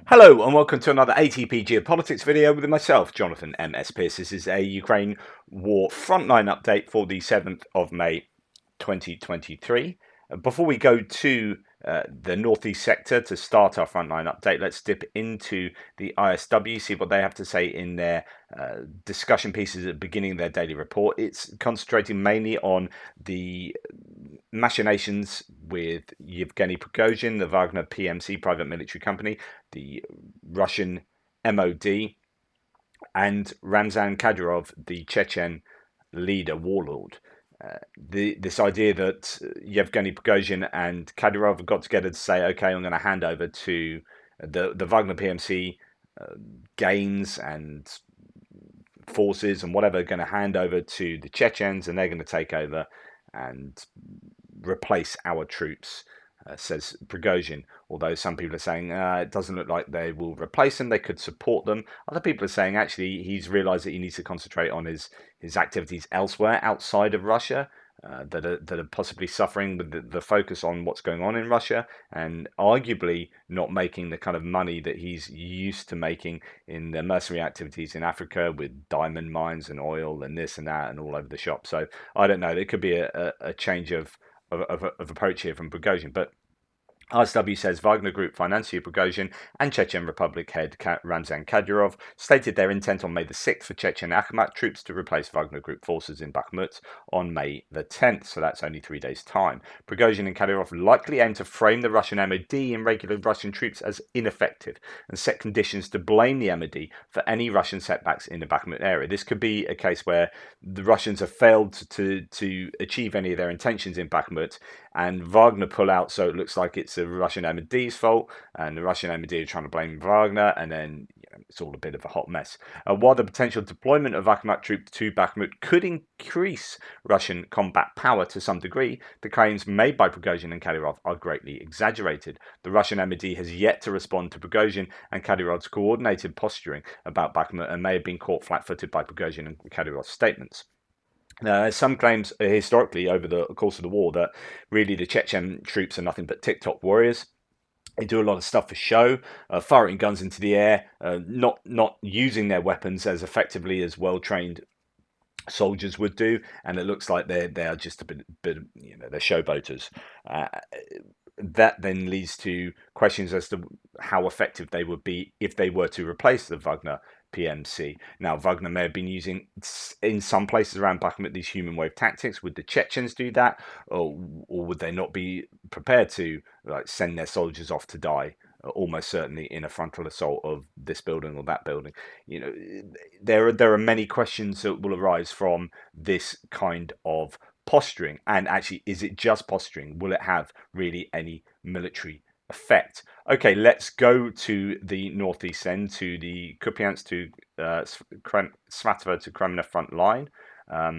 Hello and welcome to another ATP Geopolitics video with myself, Jonathan M.S. Pearce. This is a Ukraine war frontline update for the 7th of May 2023. Before we go to the northeast sector to start our frontline update, let's dip into the ISW, see what they have to say in their discussion pieces at the beginning of their daily report. It's concentrating mainly on the machinations with Yevgeny Prigozhin, the Wagner PMC private military company, the Russian MOD, and Ramzan Kadyrov, the Chechen leader, warlord. This idea that Yevgeny Prigozhin and Kadyrov have got together to say, okay, I'm going to hand over to the Wagner PMC gains and forces and whatever, going to hand over to the Chechens, and they're going to take over and replace our troops, says Prigozhin. Although some people are saying it doesn't look like they will replace them, they could support them. Other people are saying actually he's realised that he needs to concentrate on his activities elsewhere outside of Russia. That are possibly suffering with the focus on what's going on in Russia, and arguably not making the kind of money that he's used to making in the mercenary activities in Africa with diamond mines and oil and this and that and all over the shop. So I don't know. There could be a change of approach here from Prigozhin, but ISW says Wagner Group financier Prigozhin and Chechen Republic head Ramzan Kadyrov stated their intent on May the 6th for Chechen Akhmat troops to replace Wagner Group forces in Bakhmut on May the 10th, so that's only 3 days' time. Prigozhin and Kadyrov likely aim to frame the Russian MOD and regular Russian troops as ineffective and set conditions to blame the MOD for any Russian setbacks in the Bakhmut area. This could be a case where the Russians have failed to achieve any of their intentions in Bakhmut, and Wagner pull out, so it looks like it's the Russian MOD's fault, and the Russian MOD are trying to blame Wagner, and then it's all a bit of a hot mess. While the potential deployment of Akhmat troops to Bakhmut could increase Russian combat power to some degree, the claims made by Prigozhin and Kadyrov are greatly exaggerated. The Russian MOD has yet to respond to Prigozhin and Kadyrov's coordinated posturing about Bakhmut, and may have been caught flat-footed by Prigozhin and Kadyrov's statements. Some claims historically over the course of the war that really the Chechen troops are nothing but TikTok warriors. They do a lot of stuff for show, firing guns into the air, not using their weapons as effectively as well-trained soldiers would do, and it looks like they are just a bit they're showboaters. That then leads to questions as to how effective they would be if they were to replace the Wagner PMC. Now, Wagner may have been using, in some places around Bakhmut, these human wave tactics. Would the Chechens do that, or would they not be prepared to send their soldiers off to die? Almost certainly in a frontal assault of this building or that building. There are many questions that will arise from this kind of posturing. And actually, is it just posturing? Will it have really any military effect? Okay, let's go to the northeast end, to the Kupiansk to Svatova to Kreminna front line. I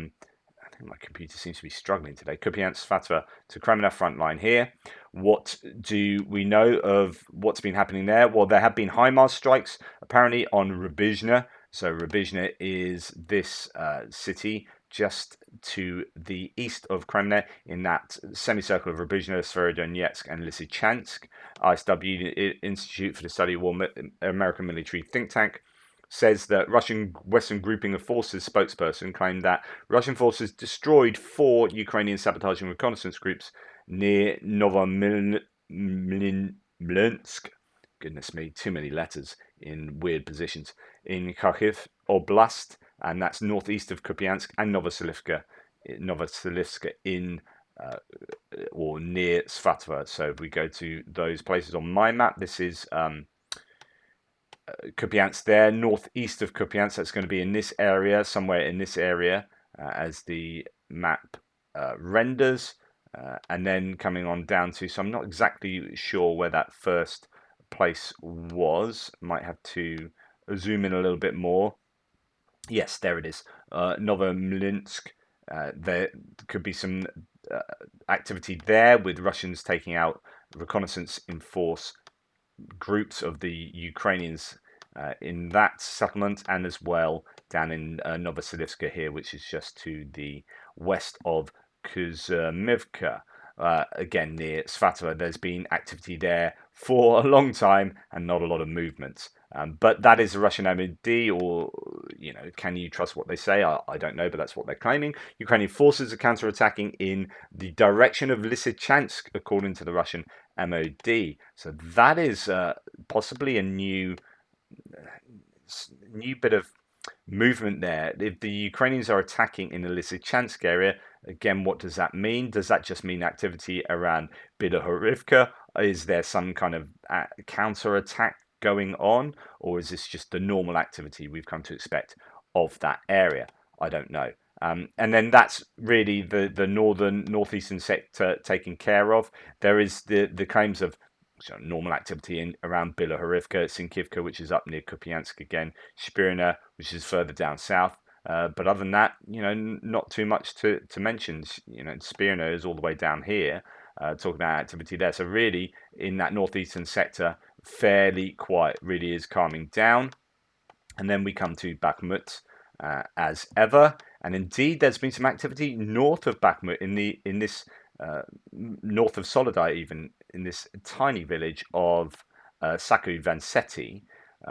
think my computer seems to be struggling today. Kupiansk-Svatova to Kreminna front line here. What do we know of what's been happening there? Well, there have been HIMARS strikes apparently on Rubizhne. So Rubizhne is this city just to the east of Kreminna, in that semicircle of Rubizhne, Severodonetsk, and Lysychansk. ISW, Institute for the Study of War, American military think tank, says that Russian Western Grouping of Forces spokesperson claimed that Russian forces destroyed 4 Ukrainian sabotage and reconnaissance groups near Novomlinsk. Goodness me, too many letters in weird positions. In Kharkiv Oblast, and that's northeast of Kupiansk, and Novoselivka in or near Svatova. So if we go to those places on my map, this is Kupiansk there, northeast of Kupiansk. That's going to be in this area, somewhere in this area, as the map renders. And then coming on down to, so I'm not exactly sure where that first place was. Might have to zoom in a little bit more. Yes, there it is. Novomlinsk. There could be some activity there with Russians taking out reconnaissance in force groups of the Ukrainians in that settlement, and as well down in Novoselivka here, which is just to the west of Kuzmivka. again near Svatova. There's been activity there for a long time and not a lot of movement. But that is the Russian MOD, or, can you trust what they say? I don't know, but that's what they're claiming. Ukrainian forces are counterattacking in the direction of Lysychansk, according to the Russian MOD. So that is possibly a new bit of movement there. If the Ukrainians are attacking in the Lysychansk area, again, what does that mean? Does that just mean activity around Bilohorivka? Is there some kind of counter attack going on, or is this just the normal activity we've come to expect of that area? I don't know. And then that's really the northeastern sector taken care of. There is the claims of normal activity in around Bilohorivka, Sinkivka, which is up near Kupiansk again, Shpirina, which is further down south. But other than that, not too much to mention. Spirina is all the way down here, talking about activity there. So really, in that northeastern sector, fairly quiet, really is calming down. And then we come to Bakhmut, as ever. And indeed, there's been some activity north of Bakhmut in this north of Soledar, even in this tiny village of Saku Vanseti.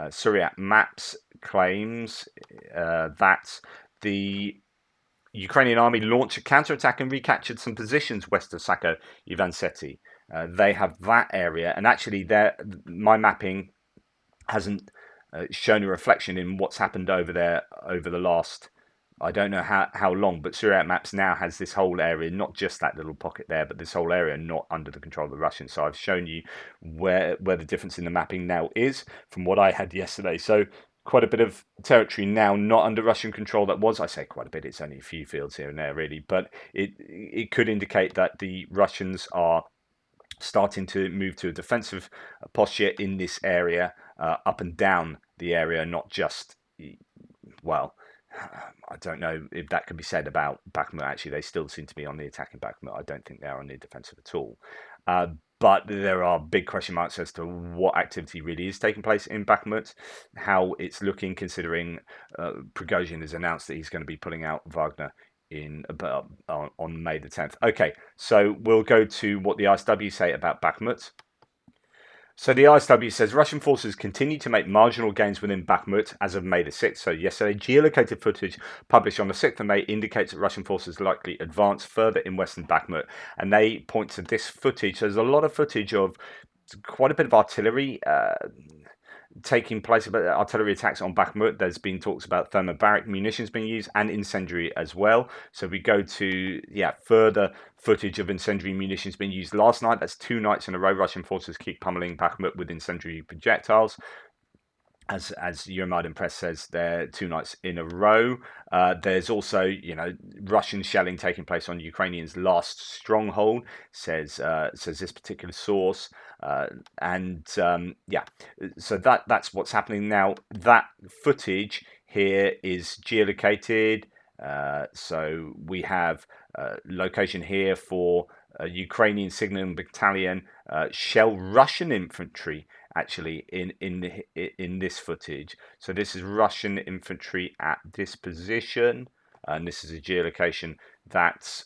Syriac Maps claims that the Ukrainian army launched a counterattack and recaptured some positions west of Sako Ivanseti. They have that area, and actually, my mapping hasn't shown a reflection in what's happened over there over the last, I don't know how long, but Syriac Maps now has this whole area, not just that little pocket there, but this whole area not under the control of the Russians. So I've shown you where the difference in the mapping now is from what I had yesterday. So quite a bit of territory now not under Russian control. That was, I say quite a bit, it's only a few fields here and there really, but it could indicate that the Russians are starting to move to a defensive posture in this area, up and down the area, not just, well, I don't know if that can be said about Bakhmut. Actually, they still seem to be on the attack in Bakhmut. I don't think they're on the defensive at all. But there are big question marks as to what activity really is taking place in Bakhmut, how it's looking, considering Prigozhin has announced that he's going to be pulling out Wagner on May the 10th. Okay, so we'll go to what the ISW say about Bakhmut. So the ISW says Russian forces continue to make marginal gains within Bakhmut as of May the 6th. So yesterday, geolocated footage published on the 6th of May indicates that Russian forces likely advance further in western Bakhmut. And they point to this footage. There's a lot of footage of quite a bit of artillery taking place, about artillery attacks on Bakhmut. There's been talks about thermobaric munitions being used and incendiary as well. So we go to further footage of incendiary munitions being used last night. That's 2 nights in a row. Russian forces keep pummeling Bakhmut with incendiary projectiles. As Euromaidan Press says, they're 2 nights in a row. There's also, Russian shelling taking place on Ukrainians' last stronghold, says this particular source. So that's what's happening now. That footage here is geolocated. So we have location here for Ukrainian Signalling Battalion, shell Russian infantry. Actually, in this footage, so this is Russian infantry at this position, and this is a geolocation that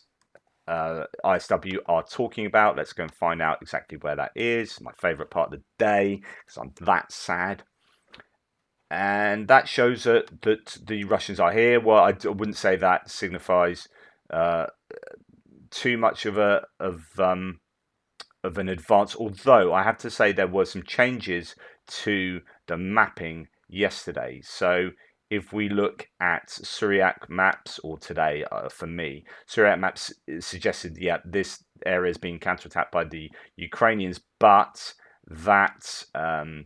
ISW are talking about. Let's go and find out exactly where that is. My favourite part of the day, because I'm that sad. And that shows that the Russians are here. Well, I wouldn't say that signifies too much of an advance, although I have to say there were some changes to the mapping yesterday. So if we look at Syriac Maps, or today for me, Syriac Maps suggested, this area is being counterattacked by the Ukrainians, but that the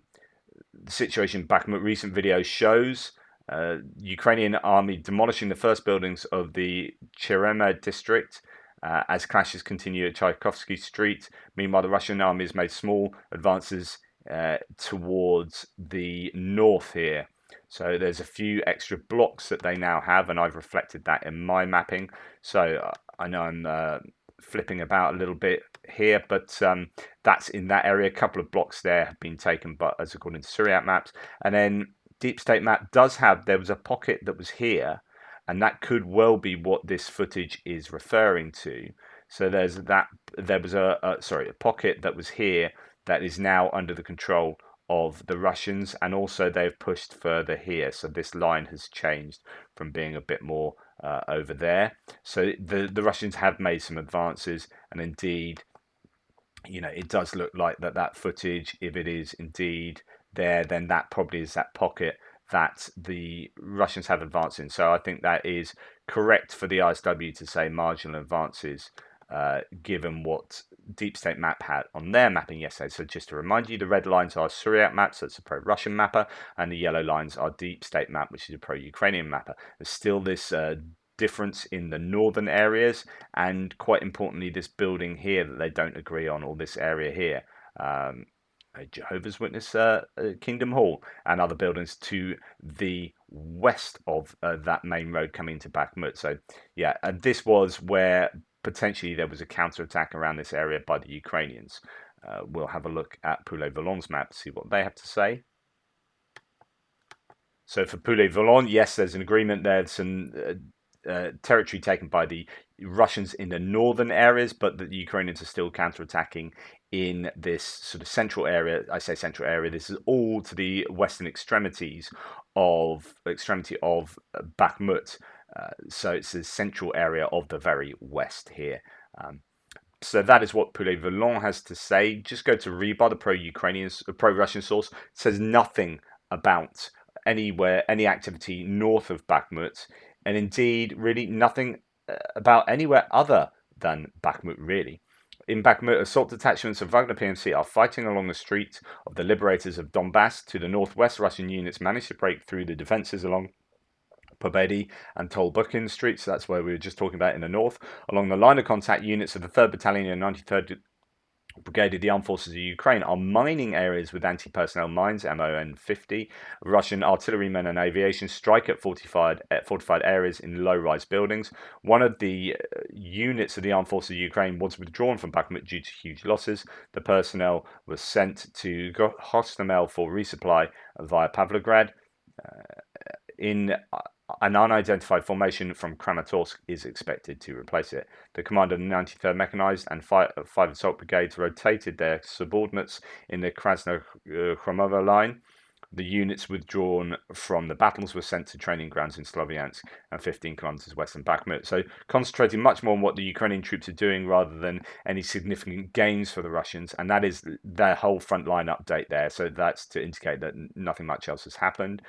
situation in Bakhmut, recent video shows Ukrainian army demolishing the first buildings of the Cherema district, as clashes continue at Tchaikovsky Street. Meanwhile, the Russian army has made small advances towards the north here. So there's a few extra blocks that they now have, and I've reflected that in my mapping. So I know I'm flipping about a little bit here, but that's in that area. A couple of blocks there have been taken, but as according to Syriac Maps. And then Deep State Map does have, there was a pocket that was here, and that could well be what this footage is referring to. So there was a pocket that was here that is now under the control of the Russians, and also they've pushed further here. So this line has changed from being a bit more over there. So the Russians have made some advances, and indeed, it does look like that footage, if it is indeed there, then that probably is that pocket that the Russians have advanced in. So I think that is correct for the ISW to say marginal advances, given what Deep State Map had on their mapping yesterday. So just to remind you, the red lines are Suryak maps, that's a pro-Russian mapper, and the yellow lines are Deep State Map, which is a pro-Ukrainian mapper. There's still this difference in the northern areas, and quite importantly, this building here that they don't agree on, or this area here. Jehovah's Witness Kingdom Hall and other buildings to the west of that main road coming to Bakhmut. So yeah, this was where potentially there was a counterattack around this area by the Ukrainians. We'll have a look at Vuhledar's map to see what they have to say. So for Vuhledar, yes, there's an agreement. There's some territory taken by the Russians in the northern areas, but the Ukrainians are still counterattacking in this sort of central area. I say central area. This is all to the western extremity of Bakhmut. So it's the central area of the very west here. So that is what Vuhledar has to say. Just go to Rebar, the pro-Russian source. It says nothing about any activity north of Bakhmut, and indeed really nothing about anywhere other than Bakhmut, really. In Bakhmut, assault detachments of Wagner PMC are fighting along the street of the liberators of Donbass. To the northwest, Russian units managed to break through the defences along Pobedi and Tolbukin streets. So that's where we were just talking about in the north. Along the line of contact, units of the 3rd Battalion and 93rd Brigade of the Armed Forces of Ukraine are mining areas with anti-personnel mines, MON-50. Russian artillerymen and aviation strike at fortified areas in low-rise buildings. One of the units of the Armed Forces of Ukraine was withdrawn from Bakhmut due to huge losses. The personnel was sent to Hostomel for resupply via Pavlograd. In an unidentified formation from Kramatorsk is expected to replace it. The commander of the 93rd Mechanized and 5 Assault Brigades rotated their subordinates in the Krasnokhromova line. The units withdrawn from the battles were sent to training grounds in Sloviansk and 15 kilometers west of Bakhmut. So concentrating much more on what the Ukrainian troops are doing rather than any significant gains for the Russians. And that is their whole frontline update there. So that's to indicate that nothing much else has happened.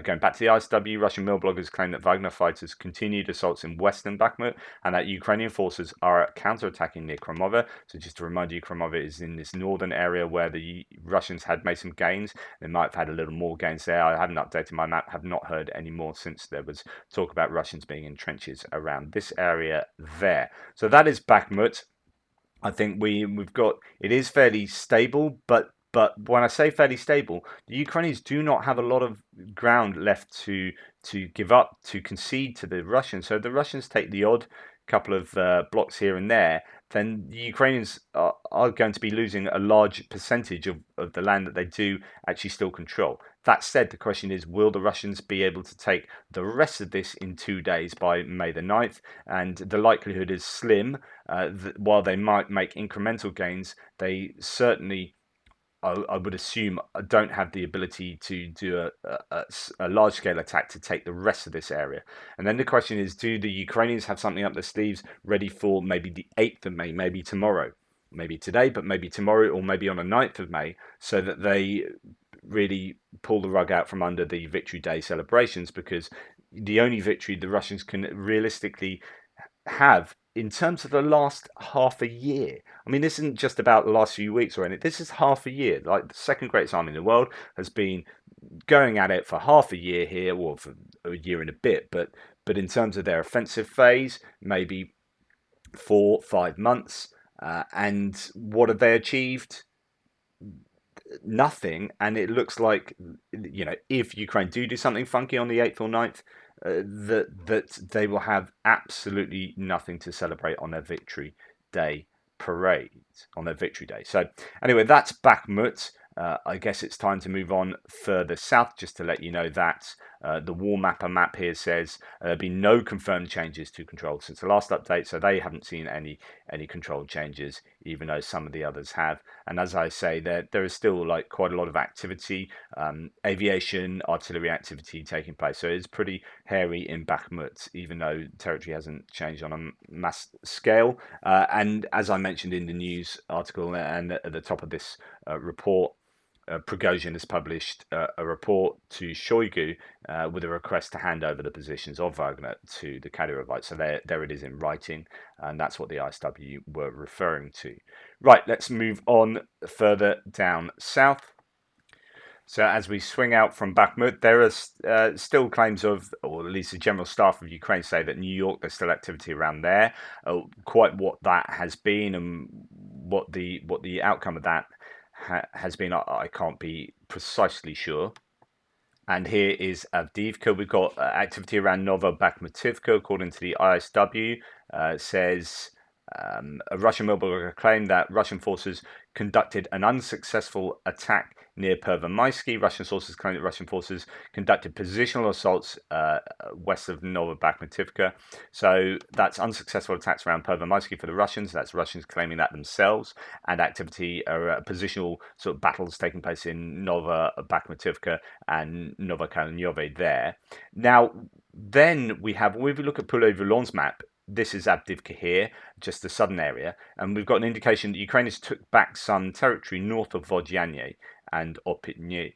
Going back to the ISW, Russian mill bloggers claim that Wagner fighters continued assaults in western Bakhmut and that Ukrainian forces are counterattacking near Kromova. So just to remind you, Kromova is in this northern area where the Russians had made some gains. They might have had a little more gains there. I haven't updated my map, have not heard any more since there was talk about Russians being in trenches around this area there. So that is Bakhmut. I think we've got, it is fairly stable, but when I say fairly stable, the Ukrainians do not have a lot of ground left to give up, to concede to the Russians. So if the Russians take the odd couple of blocks here and there, then the Ukrainians are going to be losing a large percentage of the land that they do actually still control. That said, the question is, will the Russians be able to take the rest of this in 2 days by May the 9th? And the likelihood is slim. While they might make incremental gains, they certainly, I would assume, don't have the ability to do a large-scale attack to take the rest of this area. And then the question is, do the Ukrainians have something up their sleeves ready for maybe the 8th of May, maybe tomorrow? Maybe today, but maybe tomorrow, or maybe on the 9th of May, so that they really pull the rug out from under the Victory Day celebrations, because the only victory the Russians can realistically have in terms of the last half a year. I mean, this isn't just about the last few weeks or anything. This is half a year. Like, the second greatest army in the world has been going at it for half a year here, or for a year and a bit. But in terms of their offensive phase, maybe 4-5 months. And what have they achieved? Nothing. And it looks like, if Ukraine do something funky on the 8th or 9th, that they will have absolutely nothing to celebrate on their Victory Day parade, on their Victory Day. So anyway, that's Bakhmut. I guess it's time to move on further south, just to let you know that the War Mapper map here says there have been no confirmed changes to control since the last update, so they haven't seen any control changes, even though some of the others have. And as I say, there is still like quite a lot of activity, aviation, artillery activity taking place. So it's pretty hairy in Bakhmut, even though territory hasn't changed on a mass scale. And as I mentioned in the news article and at the top of this report, Prigozhin has published a report to Shoigu with a request to hand over the positions of Wagner to the Kadyrovites. So there it is in writing, and that's what the ISW were referring to. Right, let's move on further down south. So as we swing out from Bakhmut, there are still claims of, or at least the general staff of Ukraine say that New York, there's still activity around there. Quite what that has been and what the outcome of that has been, I can't be precisely sure. And here is Adivka. We've got activity around Novobakhmutivka, according to the ISW. Says a Russian blogger claimed that Russian forces conducted an unsuccessful attack near Pervomaisky. Russian sources claim that Russian forces conducted positional assaults west of Novobakhmutivka. So that's unsuccessful attacks around Pervomaisky for the Russians. That's Russians claiming that themselves. And activity, positional sort of battles taking place in Novobakhmutivka and Novokalanyove there. Now, then we have, if we look at Vuhledar's map, this is Adivka here, just the southern area, and we've got an indication that Ukrainians took back some territory north of Vodyane and Opitny.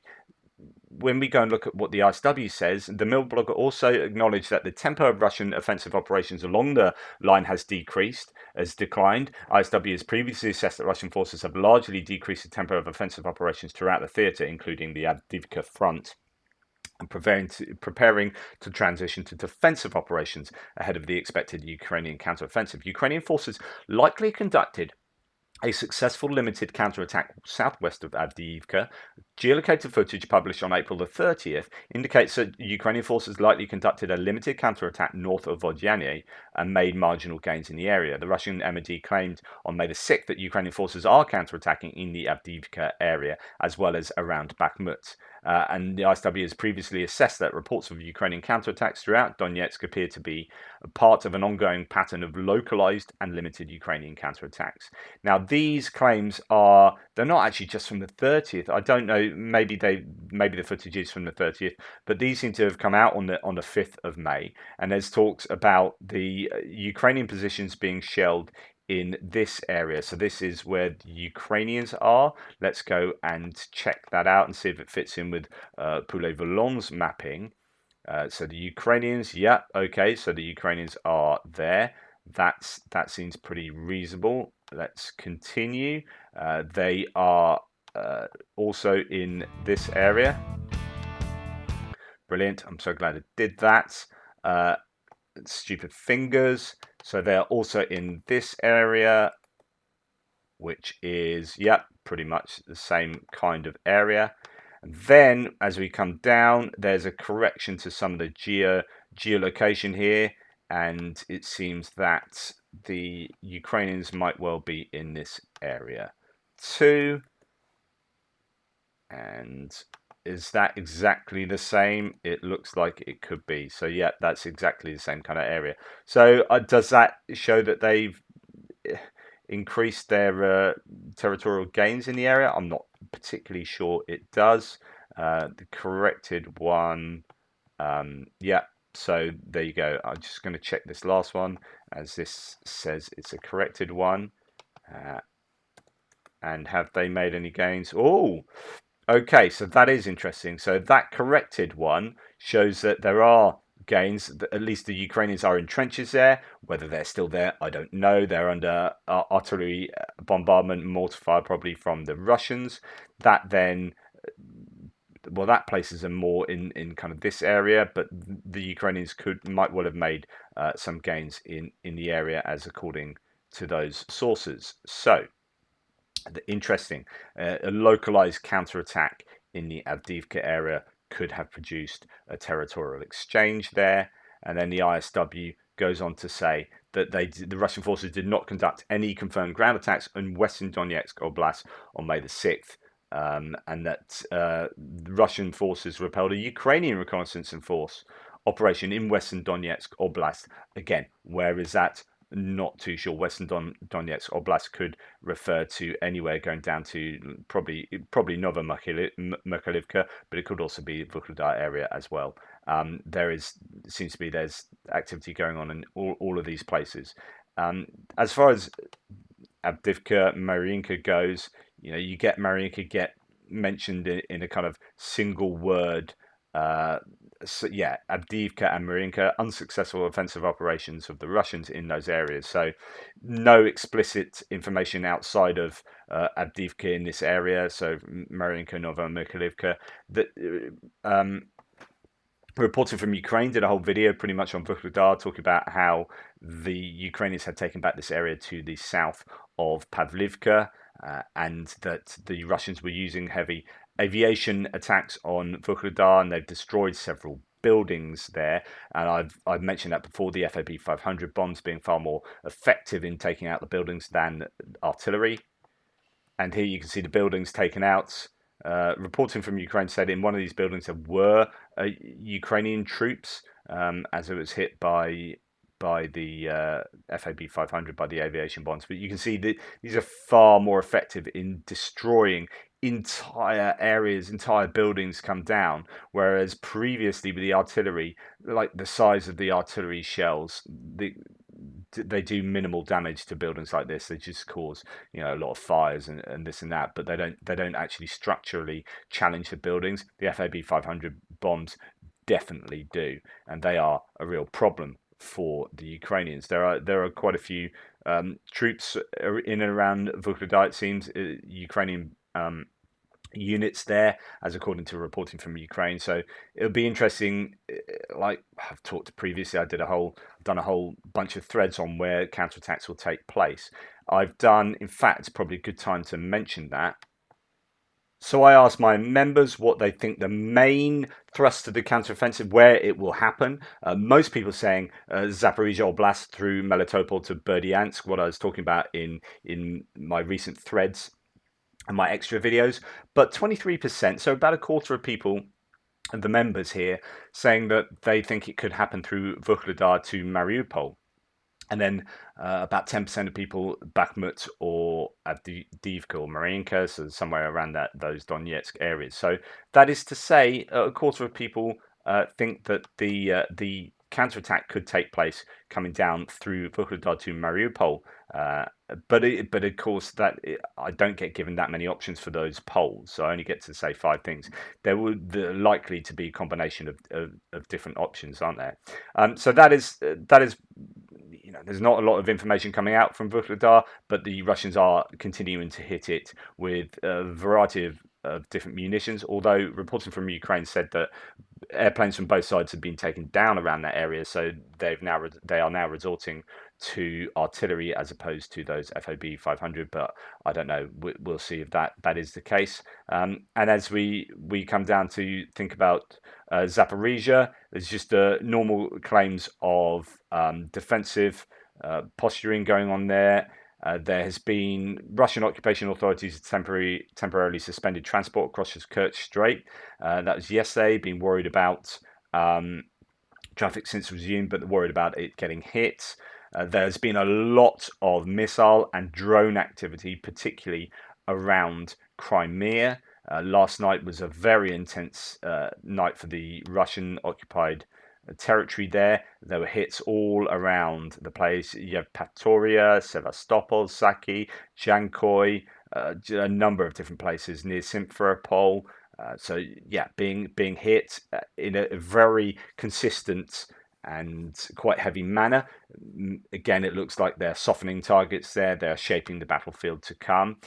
When we go and look at what the ISW says, the Mill blogger also acknowledged that the tempo of Russian offensive operations along the line has declined. ISW has previously assessed that Russian forces have largely decreased the tempo of offensive operations throughout the theatre, including the Adivka front, and preparing to transition to defensive operations ahead of the expected Ukrainian counteroffensive. Ukrainian forces likely conducted a successful limited counterattack southwest of Adivka. Geolocated footage published on April the 30th indicates that Ukrainian forces likely conducted a limited counterattack north of Vodyane and made marginal gains in the area. The Russian MOD claimed on May the 6th that Ukrainian forces are counterattacking in the Adivka area as well as around Bakhmut. And the ISW has previously assessed that reports of Ukrainian counterattacks throughout Donetsk appear to be a part of an ongoing pattern of localized and limited Ukrainian counterattacks. Now, these claims they're not actually just from the 30th. I don't know, maybe the footage is from the 30th, but these seem to have come out on the 5th of May. And there's talks about the Ukrainian positions being shelled in this area. So this is where the Ukrainians are. Let's go and check that out and see if it fits in with Vuhledar's mapping. So the Ukrainians, yeah, okay. So the Ukrainians are there. That seems pretty reasonable. Let's continue. They are also in this area. Brilliant. I'm so glad I did that. Stupid fingers. So they're also in this area, which is, yep, pretty much the same kind of area. And then as we come down, there's a correction to some of the geolocation here. And it seems that the Ukrainians might well be in this area too. And is that exactly the same? It looks like it could be. So yeah, that's exactly the same kind of area. So does that show that they've increased their territorial gains in the area? I'm not particularly sure it does. The corrected one, yeah. So there you go. I'm just going to check this last one, as this says it's a corrected one. And have they made any gains? Oh, okay, so that is interesting. So that corrected one shows that there are gains. At least the Ukrainians are in trenches there. Whether they're still there, I don't know. They're under artillery bombardment, mortar fire probably from the Russians. That then, well, that places them more in kind of this area, but the Ukrainians might well have made some gains in the area, as according to those sources. So, interesting. A localized counterattack in the Adivka area could have produced a territorial exchange there. And then the ISW goes on to say that the Russian forces did not conduct any confirmed ground attacks in Western Donetsk Oblast on May the 6th. and that Russian forces repelled a Ukrainian reconnaissance and force operation in Western Donetsk Oblast. Again, where is that? Not too sure. Western Donetsk Oblast could refer to anywhere going down to probably Novomykhailivka, but it could also be Vuhledar area as well. Seems to be there's activity going on in all of these places. As far as Adivka, Marinka goes, you get Marinka get mentioned in a kind of single word. So yeah, Adivka and Marinka, unsuccessful offensive operations of the Russians in those areas. So no explicit information outside of Adivka in this area. So Marinka, Novomykhailivka. That reporting from Ukraine did a whole video pretty much on Vuhledar talking about how the Ukrainians had taken back this area to the south of Pavlivka, and that the Russians were using heavy aviation attacks on Vuhledar, and they've destroyed several buildings there. And I've mentioned that before, the FAB 500 bombs being far more effective in taking out the buildings than artillery. And here you can see the buildings taken out. Reporting from Ukraine said in one of these buildings there were Ukrainian troops, as it was hit by the FAB 500, by the aviation bombs. But you can see that these are far more effective in destroying entire areas, entire buildings come down, whereas previously with the artillery, like the size of the artillery shells, they do minimal damage to buildings like this. They just cause a lot of fires and this and that, but they don't actually structurally challenge the buildings. The FAB 500 bombs definitely do, and they are a real problem for the Ukrainians. There are quite a few troops in and around Vuhledar, it seems, Ukrainian units there, as according to reporting from Ukraine. So it'll be interesting. Like I've talked previously, I've done a whole bunch of threads on where counterattacks will take place. In fact, it's probably a good time to mention that. So I asked my members what they think the main thrust of the counteroffensive, where it will happen. Most people saying Zaporizhia Oblast through Melitopol to Berdyansk, what I was talking about in my recent threads and my extra videos. But 23%, so about a quarter of people, of the members here, saying that they think it could happen through Vuhledar to Mariupol. And then about 10% of people, Bakhmut or Adivka or Marinka, so somewhere around those Donetsk areas. So that is to say, a quarter of people think that the counterattack could take place coming down through Vuhledar to Mariupol. But of course, I don't get given that many options for those polls, so I only get to say 5 things. There would likely to be a combination of different options, aren't there? So that is. There's not a lot of information coming out from Vuhledar, but the Russians are continuing to hit it with a variety of different munitions, although reporting from Ukraine said that airplanes from both sides have been taken down around that area, so they are now resorting to artillery as opposed to those FAB 500, but I don't know. We'll see if that is the case. And as we come down to think about Zaporizhia, there's just normal claims of defensive posturing going on there. There has been Russian occupation authorities temporarily suspended transport across the Kerch Strait. That was yesterday. Been worried about traffic since resumed, but worried about it getting hit. There's been a lot of missile and drone activity, particularly around Crimea. Last night was a very intense night for the Russian occupied territory there. There were hits all around the place. You have Patoria, Sevastopol, Saki, Jankoy, a number of different places near Simferopol. So yeah, being hit in a very consistent and quite heavy manner. Again, it looks like they're softening targets there. They're shaping the battlefield to come.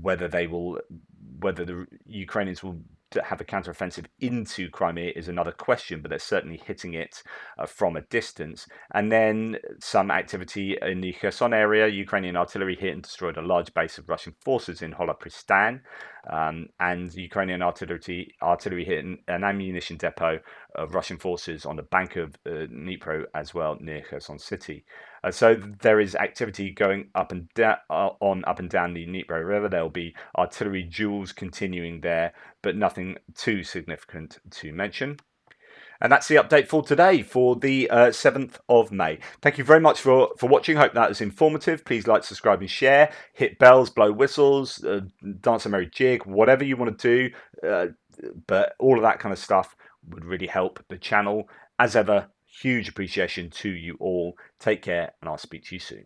Whether the Ukrainians will have a counteroffensive into Crimea is another question, but they're certainly hitting it from a distance. And then some activity in the Kherson area. Ukrainian artillery hit and destroyed a large base of Russian forces in Holopristan, and Ukrainian artillery hit an ammunition depot of Russian forces on the bank of Dnipro as well, near Kherson city. So there is activity going up and down up and down the Dnipro River. There will be artillery duels continuing there, but nothing too significant to mention. And that's the update for today, for the 7th of May. Thank you very much for watching. Hope that was informative. Please like, subscribe, and share. Hit bells, blow whistles, dance a merry jig, whatever you want to do. But all of that kind of stuff would really help the channel. As ever, huge appreciation to you all. Take care, and I'll speak to you soon.